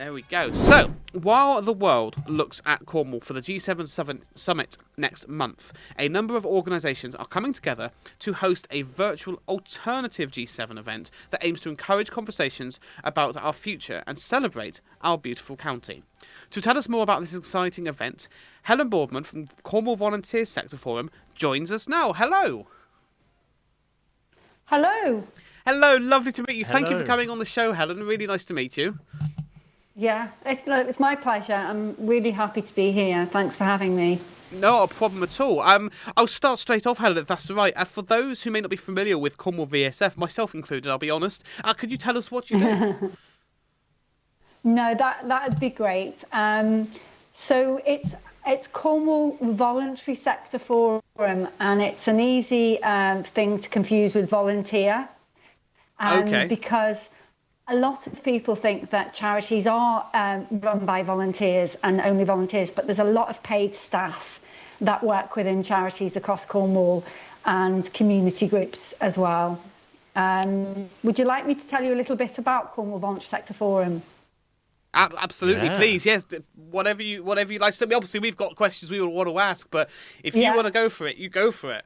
There we go. So, while the world looks at Cornwall for the G7 summit next month, a number of organisations are coming together to host a virtual alternative G7 event that aims to encourage conversations about our future and celebrate our beautiful county. To tell us more about this exciting event, Helen Boardman from Cornwall Voluntary Sector Forum joins us now. Hello. Hello. Hello, lovely to meet you. Hello. Thank you for coming on the show, Helen. Really nice to meet you. Yeah, it's my pleasure. I'm really happy to be here. Thanks for having me. Not a problem at all. I'll start straight off, Helen, if that's all right. For those who may not be familiar with Cornwall VSF, myself included, I'll be honest, could you tell us what you do? No, that'd be great. So it's Cornwall Voluntary Sector Forum, and it's an easy thing to confuse with volunteer. Okay. Because a lot of people think that charities are run by volunteers and only volunteers, but there's a lot of paid staff that work within charities across Cornwall and community groups as well. Would you like me to tell you a little bit about Cornwall Voluntary Sector Forum? Absolutely, Yeah. please. Yes, whatever you like. So obviously, we've got questions we want to ask, but if you want to go for it, you go for it.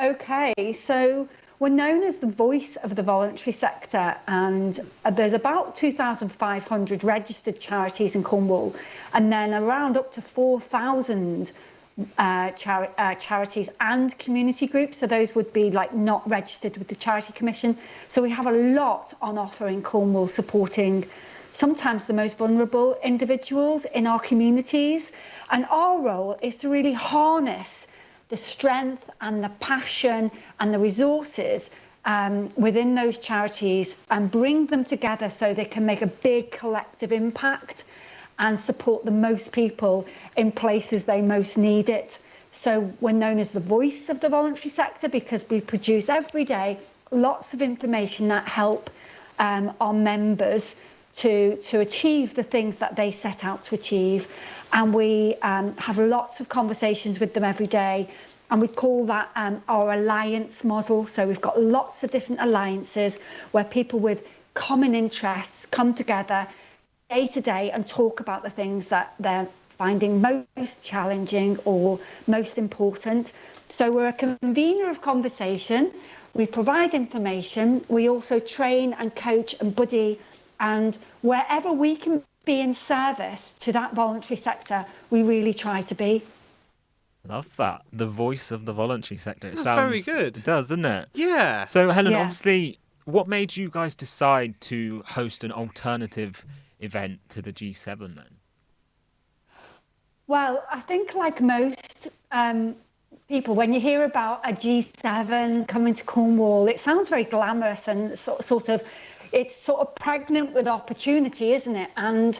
Okay, so we're known as the voice of the voluntary sector, and there's about 2,500 registered charities in Cornwall, and then around up to 4,000 charities and community groups. So those would be like not registered with the Charity Commission. So we have a lot on offer in Cornwall, supporting sometimes the most vulnerable individuals in our communities. And our role is to really harness the strength and the passion and the resources within those charities and bring them together so they can make a big collective impact and support the most people in places they most need it. So we're known as the voice of the voluntary sector because we produce every day lots of information that help our members to achieve the things that they set out to achieve. And we have lots of conversations with them every day. And we call that our alliance model. So we've got lots of different alliances where people with common interests come together day to day and talk about the things that they're finding most challenging or most important. So we're a convener of conversation. We provide information. We also train and coach and buddy. And wherever we can be in service to that voluntary sector, we really try to be. Love that. The voice of the voluntary sector. It That's sounds very good. It does, doesn't it? Yeah. So, Helen, Yeah. obviously, what made you guys decide to host an alternative event to the G7 then? Well, I think like most people, when you hear about a G7 coming to Cornwall, it sounds very glamorous and it's sort of pregnant with opportunity, isn't it? And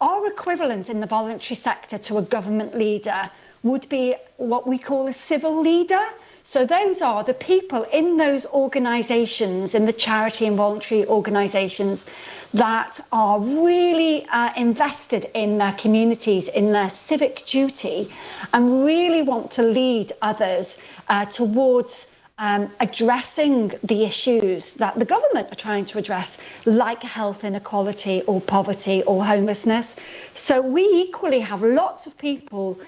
our equivalent in the voluntary sector to a government leader would be what we call a civil leader. So those are the people in those organisations, in the charity and voluntary organisations, that are really invested in their communities, in their civic duty, and really want to lead others towards addressing the issues that the government are trying to address, like health inequality or poverty or homelessness. So we equally have lots of people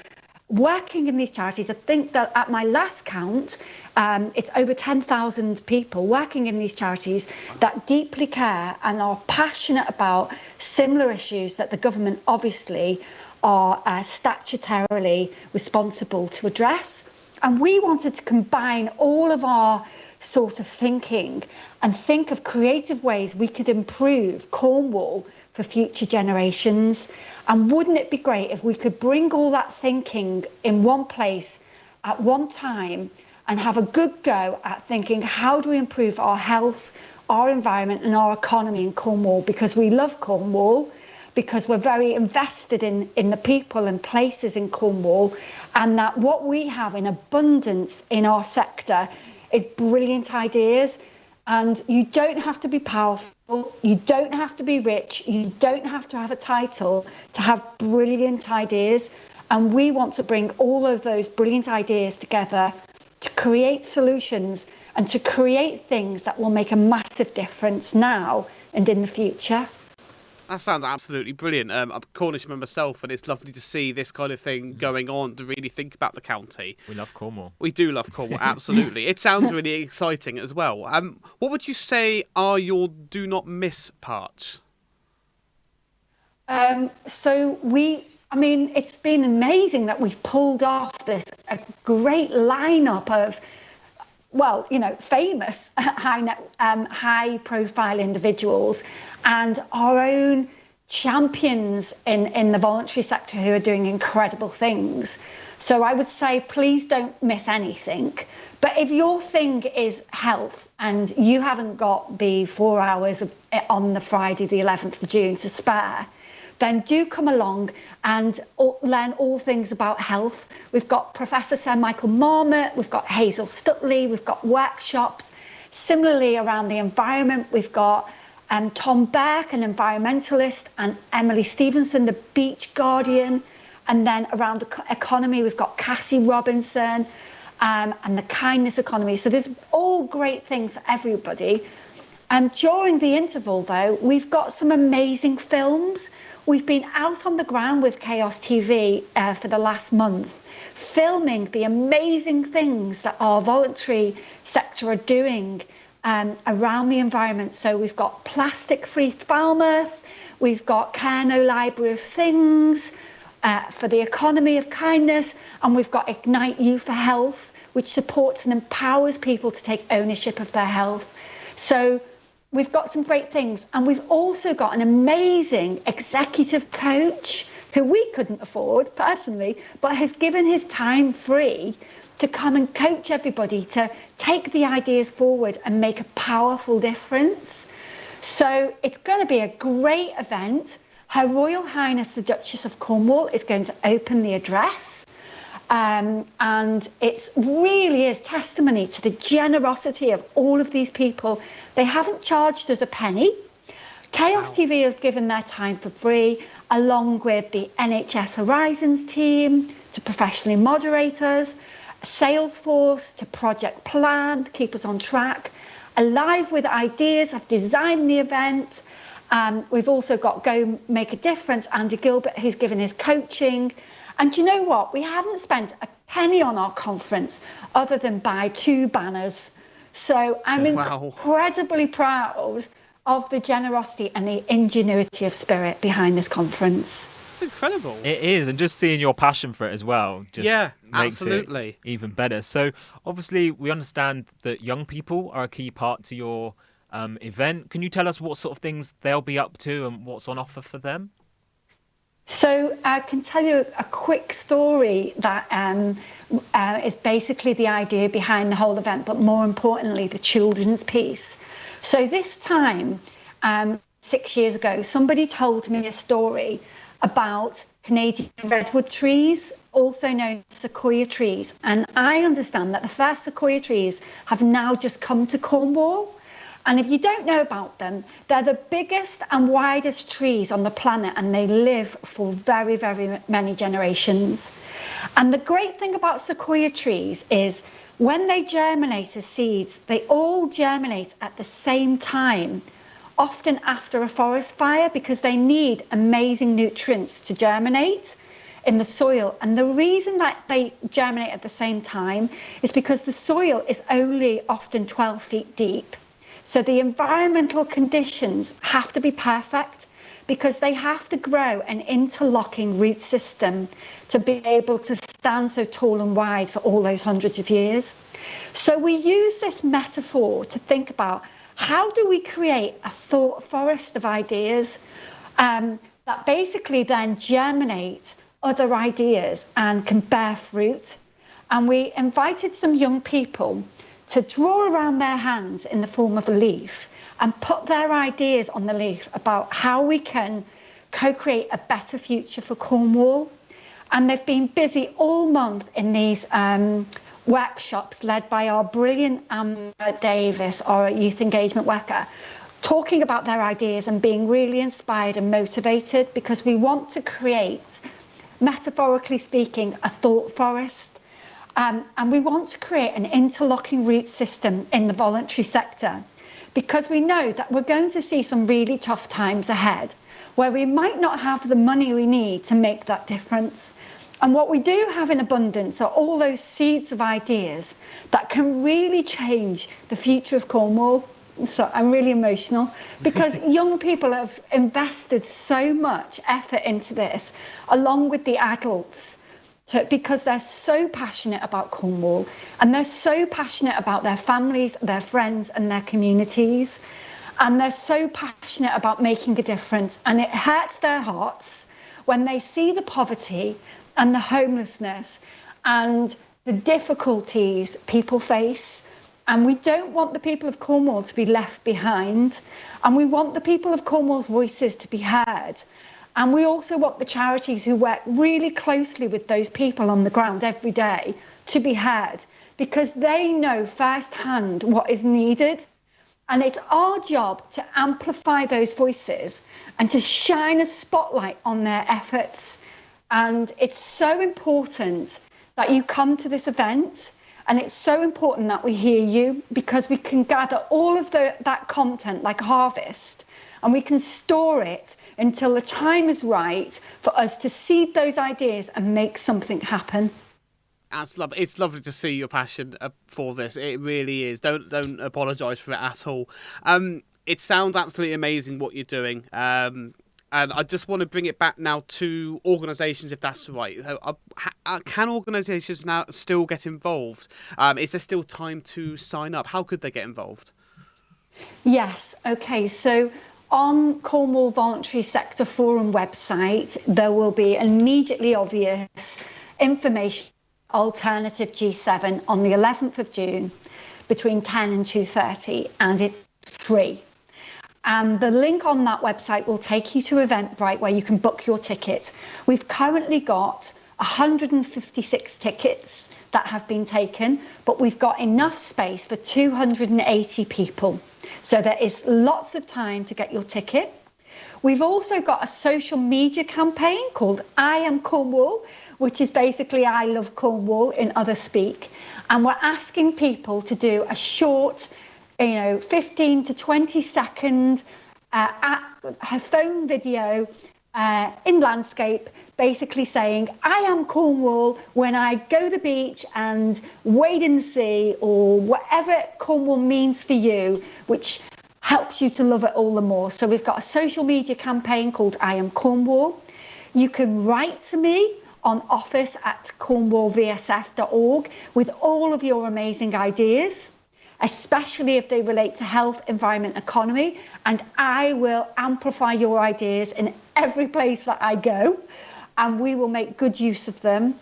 working in these charities. I think that at my last count, it's over 10,000 people working in these charities that deeply care and are passionate about similar issues that the government obviously are statutorily responsible to address. And we wanted to combine all of our sort of thinking and think of creative ways we could improve Cornwall for future generations. And wouldn't it be great if we could bring all that thinking in one place at one time and have a good go at thinking, how do we improve our health, our environment and our economy in Cornwall? Because we love Cornwall, because we're very invested in the people and places in Cornwall, and that what we have in abundance in our sector is brilliant ideas. And you don't have to be powerful, you don't have to be rich, you don't have to have a title to have brilliant ideas. And we want to bring all of those brilliant ideas together to create solutions and to create things that will make a massive difference now and in the future. That sounds absolutely brilliant. I'm a Cornishman myself, and it's lovely to see this kind of thing going on, to really think about the county. We love Cornwall. We do love Cornwall, absolutely. It sounds really exciting as well. What would you say are your do not miss parts? It's been amazing that we've pulled off a great lineup of, famous high-profile individuals and our own champions in the voluntary sector who are doing incredible things. So I would say, please don't miss anything. But if your thing is health and you haven't got the 4 hours on the Friday, the 11th of June to spare, then do come along and learn all things about health. We've got Professor Sir Michael Marmot, we've got Hazel Stutley, we've got workshops. Similarly, around the environment, we've got Tom Burke, an environmentalist, and Emily Stevenson, the beach guardian. And then around the economy, we've got Cassie Robinson and the kindness economy. So there's all great things for everybody. And during the interval, though, we've got some amazing films. We've been out on the ground with Chaos TV for the last month, filming the amazing things that our voluntary sector are doing around the environment. So we've got Plastic-Free Falmouth, we've got Care No Library of Things for the economy of kindness, and we've got Ignite You for Health, which supports and empowers people to take ownership of their health. So we've got some great things, and we've also got an amazing executive coach who we couldn't afford personally, but has given his time free to come and coach everybody to take the ideas forward and make a powerful difference. So it's going to be a great event. Her Royal Highness the Duchess of Cornwall is going to open the address. And it really is testimony to the generosity of all of these people. They haven't charged us a penny. Chaos TV has given their time for free, along with the NHS Horizons team, to professionally moderators, Salesforce, to Project Plan, to keep us on track. Alive with Ideas have designed the event. We've also got Go Make a Difference, Andy Gilbert, who's given his coaching. And you know what? We haven't spent a penny on our conference other than buy 2 banners. So I'm incredibly proud of the generosity and the ingenuity of spirit behind this conference. It's incredible. It is, and just seeing your passion for it as well just makes absolutely. It even better. So obviously we understand that young people are a key part to your event. Can you tell us what sort of things they'll be up to and what's on offer for them? So I can tell you a quick story that is basically the idea behind the whole event, but more importantly, the children's piece. So this time, 6 years ago, somebody told me a story about Canadian redwood trees, also known as sequoia trees. And I understand that the first sequoia trees have now just come to Cornwall. And if you don't know about them, they're the biggest and widest trees on the planet, and they live for very, very many generations. And the great thing about sequoia trees is when they germinate as seeds, they all germinate at the same time, often after a forest fire, because they need amazing nutrients to germinate in the soil. And the reason that they germinate at the same time is because the soil is only often 12 feet deep. So the environmental conditions have to be perfect because they have to grow an interlocking root system to be able to stand so tall and wide for all those hundreds of years. So we use this metaphor to think about how do we create a thought forest of ideas that basically then germinate other ideas and can bear fruit. And we invited some young people to draw around their hands in the form of a leaf and put their ideas on the leaf about how we can co-create a better future for Cornwall. And they've been busy all month in these workshops led by our brilliant Amber Davis, our youth engagement worker, talking about their ideas and being really inspired and motivated, because we want to create, metaphorically speaking, a thought forest. And we want to create an interlocking root system in the voluntary sector, because we know that we're going to see some really tough times ahead. where we might not have the money we need to make that difference. And what we do have in abundance are all those seeds of ideas that can really change the future of Cornwall. So I'm really emotional because young people have invested so much effort into this, along with the adults, because they're so passionate about Cornwall and they're so passionate about their families, their friends and their communities. And they're so passionate about making a difference. And it hurts their hearts when they see the poverty and the homelessness and the difficulties people face. And we don't want the people of Cornwall to be left behind. And we want the people of Cornwall's voices to be heard. And we also want the charities who work really closely with those people on the ground every day to be heard, because they know firsthand what is needed. And it's our job to amplify those voices and to shine a spotlight on their efforts. And it's so important that you come to this event. And it's so important that we hear you, because we can gather all of that content like harvest, and we can store it until the time is right for us to seed those ideas and make something happen. That's lovely. It's lovely to see your passion for this. It really is. Don't apologise for it at all. It sounds absolutely amazing what you're doing. And I just want to bring it back now to organisations, if that's right. Can organisations now still get involved? Is there still time to sign up? How could they get involved? Yes. Okay. So on Cornwall Voluntary Sector Forum website, there will be immediately obvious information. Alternative G7 on the 11th of June between 10 and 2:30, and it's free. And the link on that website will take you to Eventbrite, where you can book your ticket. We've currently got 156 tickets that have been taken, but we've got enough space for 280 people. So there is lots of time to get your ticket. We've also got a social media campaign called I Am Cornwall, which is basically I Love Cornwall in other speak. And we're asking people to do a short, 15 to 20 second phone video in landscape, basically saying, I am Cornwall when I go to the beach and wade in the sea, or whatever Cornwall means for you, which helps you to love it all the more. So we've got a social media campaign called I Am Cornwall. You can write to me on office@cornwallvsf.org with all of your amazing ideas, especially if they relate to health, environment, economy, and I will amplify your ideas in every place that I go, and we will make good use of them.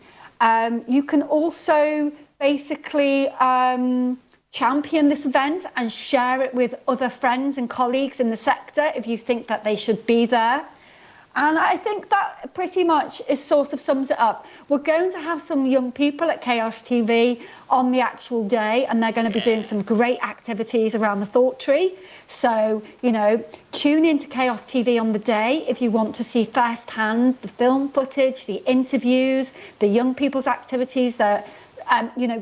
You can also basically champion this event and share it with other friends and colleagues in the sector if you think that they should be there. And I think that pretty much sort of sums it up. We're going to have some young people at Chaos TV on the actual day, and they're going to be doing some great activities around the thought tree. So, tune into Chaos TV on the day if you want to see firsthand the film footage, the interviews, the young people's activities that,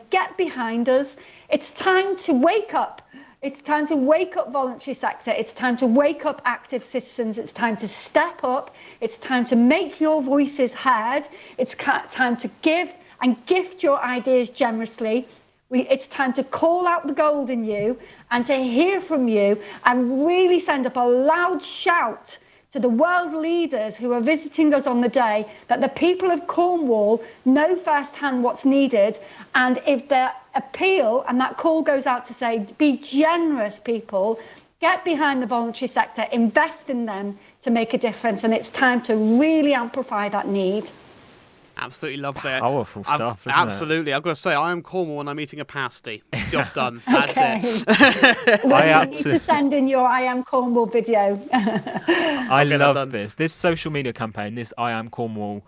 get behind us. It's time to wake up. It's time to wake up voluntary sector. It's time to wake up active citizens. It's time to step up. It's time to make your voices heard. It's time to give and gift your ideas generously. It's time to call out the gold in you and to hear from you and really send up a loud shout to the world leaders who are visiting us on the day that the people of Cornwall know firsthand what's needed. And if the appeal and that call goes out to say, be generous, people, get behind the voluntary sector, invest in them to make a difference. And it's time to really amplify that need. Absolutely love that. Powerful stuff, isn't absolutely. I've got to say, I am Cornwall when I'm eating a pasty. Job done. That's it. Well, you need to send in your I Am Cornwall video. I love this. This social media campaign, this I Am Cornwall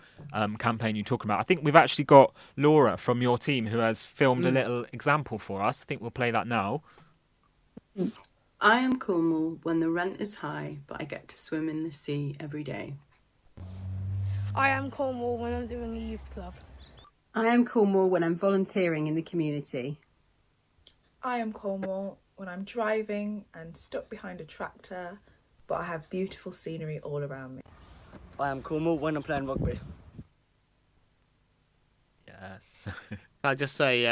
campaign you're talking about. I think we've actually got Laura from your team who has filmed a little example for us. I think we'll play that now. I am Cornwall when the rent is high, but I get to swim in the sea every day. I am Cornwall when I'm doing a youth club. I am Cornwall when I'm volunteering in the community. I am Cornwall when I'm driving and stuck behind a tractor, but I have beautiful scenery all around me. I am Cornwall when I'm playing rugby. Yes. I just say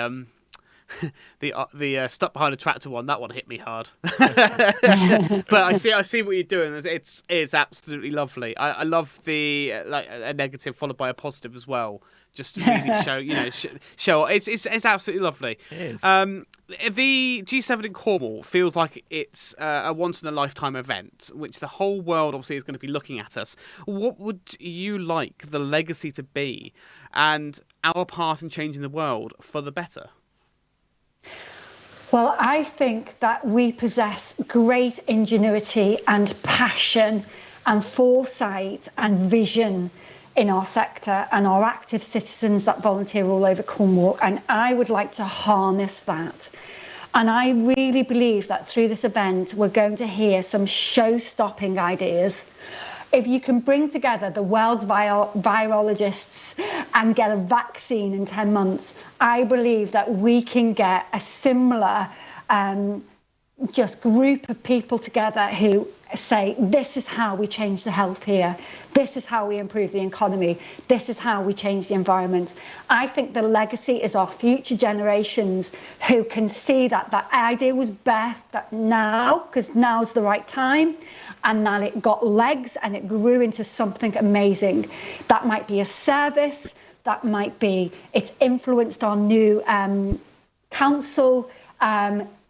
the stuck behind a tractor one, that one hit me hard. But I see what you're doing. It's absolutely lovely. I love the a negative followed by a positive as well, just to really show it's absolutely lovely. It is. The G7 in Cornwall feels like it's a once in a lifetime event, which the whole world obviously is going to be looking at us. What would you like the legacy to be, and our part in changing the world for the better? Well, I think that we possess great ingenuity and passion and foresight and vision in our sector, and our active citizens that volunteer all over Cornwall, and I would like to harness that. And I really believe that through this event we're going to hear some show-stopping ideas. If you can bring together the world's virologists and get a vaccine in 10 months, I believe that we can get a similar just group of people together who say, this is how we change the health here, this is how we improve the economy, this is how we change the environment. I think the legacy is our future generations who can see that that idea was birthed that now, because now's the right time, and that it got legs and it grew into something amazing. That might be a service, that might be, it's influenced our new council.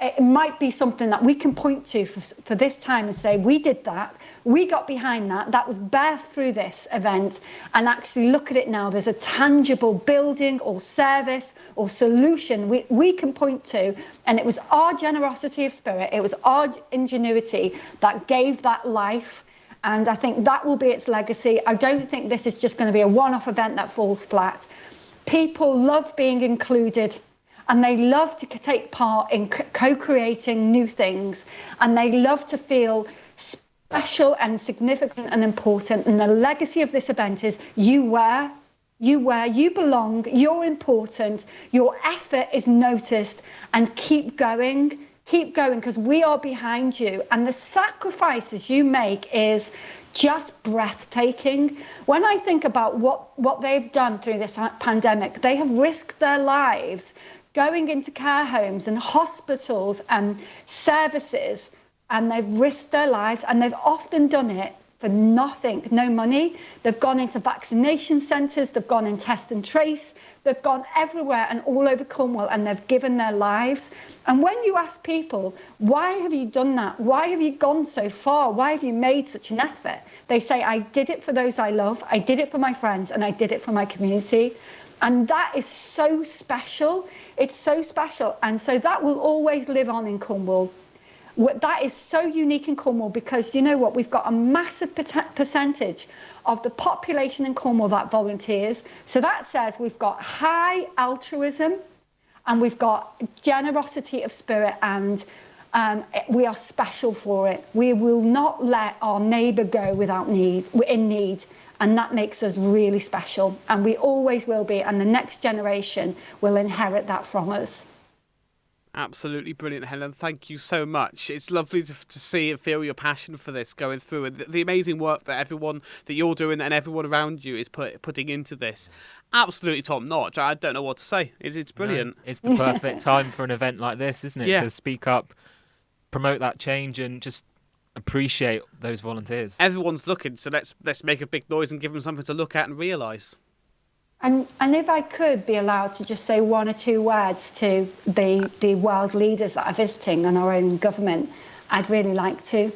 It might be something that we can point to for this time and say, we did that, we got behind that, that was birthed through this event, and actually look at it now, there's a tangible building or service or solution we can point to, and it was our generosity of spirit, it was our ingenuity that gave that life, and I think that will be its legacy. I don't think this is just going to be a one-off event that falls flat. People love being included, and they love to take part in co-creating new things, and they love to feel special and significant and important. And the legacy of this event is you belong, you're important, your effort is noticed, and keep going, because we are behind you. And the sacrifices you make is just breathtaking. When I think about what they've done through this pandemic, they have risked their lives going into care homes and hospitals and services, and they've risked their lives, and they've often done it for nothing, no money. They've gone into vaccination centres, they've gone in test and trace, they've gone everywhere and all over Cornwall, and they've given their lives. And when you ask people, why have you done that? Why have you gone so far? Why have you made such an effort? They say, I did it for those I love, I did it for my friends, and I did it for my community. And that is so special. It's so special. And so that will always live on in Cornwall. That is so unique in Cornwall, because you know what? We've got a massive percentage of the population in Cornwall that volunteers. So that says we've got high altruism, and we've got generosity of spirit, and we are special for it. We will not let our neighbour go in need. And that makes us really special, and we always will be, and the next generation will inherit that from us. Absolutely brilliant, Helen. Thank you so much. It's lovely to see and feel your passion for this going through, and the amazing work that everyone that you're doing and everyone around you is putting into this. Absolutely top notch. I don't know what to say. It's brilliant. No, it's the perfect time for an event like this, isn't it? Yeah. To speak up, promote that change, and just appreciate those volunteers. Everyone's looking, so let's make a big noise and give them something to look at and realise. And if I could be allowed to just say one or two words to the world leaders that are visiting and our own government, I'd really like to.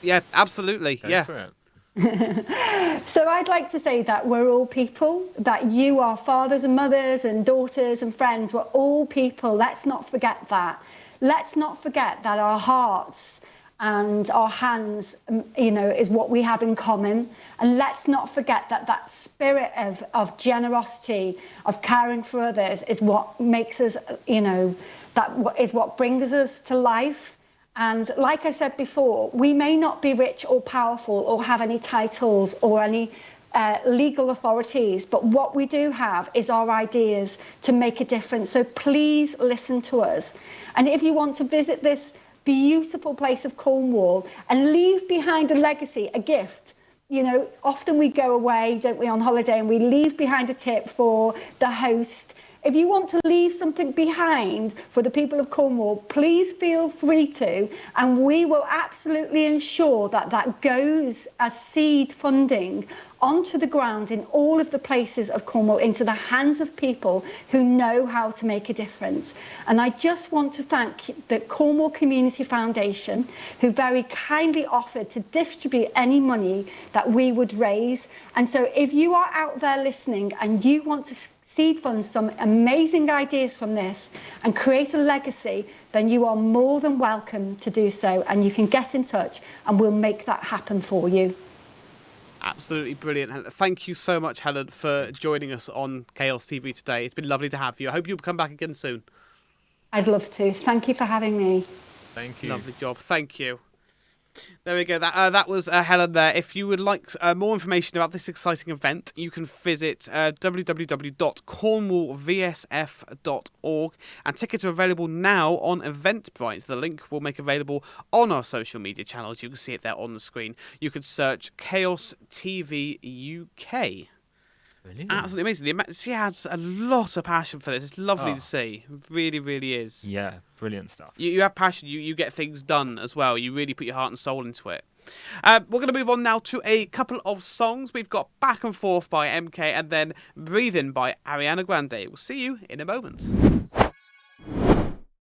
Yeah, absolutely. Go for it. So I'd like to say that we're all people, that you are fathers and mothers and daughters and friends. We're all people. Let's not forget that. Let's not forget that our hearts and our hands, is what we have in common. And let's not forget that spirit of generosity, of caring for others, is what makes us, that is what brings us to life. And like I said before, we may not be rich or powerful or have any titles or any legal authorities, but what we do have is our ideas to make a difference. So please listen to us. And if you want to visit this beautiful place of Cornwall and leave behind a legacy, a gift. You know, often we go away, don't we, on holiday, and we leave behind a tip for the host. If you want to leave something behind for the people of Cornwall, please feel free to, and we will absolutely ensure that that goes as seed funding onto the ground in all of the places of Cornwall, into the hands of people who know how to make a difference. And I just want to thank the Cornwall Community Foundation, who very kindly offered to distribute any money that we would raise. And so if you are out there listening and you want to seed fund some amazing ideas from this and create a legacy, then you are more than welcome to do so, and you can get in touch and we'll make that happen for you. Absolutely brilliant. Thank you so much, Helen, for joining us on Chaos TV today. It's been lovely to have you. I hope you'll come back again soon. I'd love to. Thank you for having me. Thank you. Lovely job. Thank you. There we go. That was Helen there. If you would like more information about this exciting event, you can visit www.cornwallvsf.org, and tickets are available now on Eventbrite. The link we'll make available on our social media channels. You can see it there on the screen. You can search Chaos TV UK. Brilliant. Absolutely amazing. She has a lot of passion for this. It's lovely to see. It really, really is. Yeah, brilliant stuff. You have passion. You get things done as well. You really put your heart and soul into it. We're going to move on now to a couple of songs. We've got Back and Forth by MK and then Breathe In by Ariana Grande. We'll see you in a moment.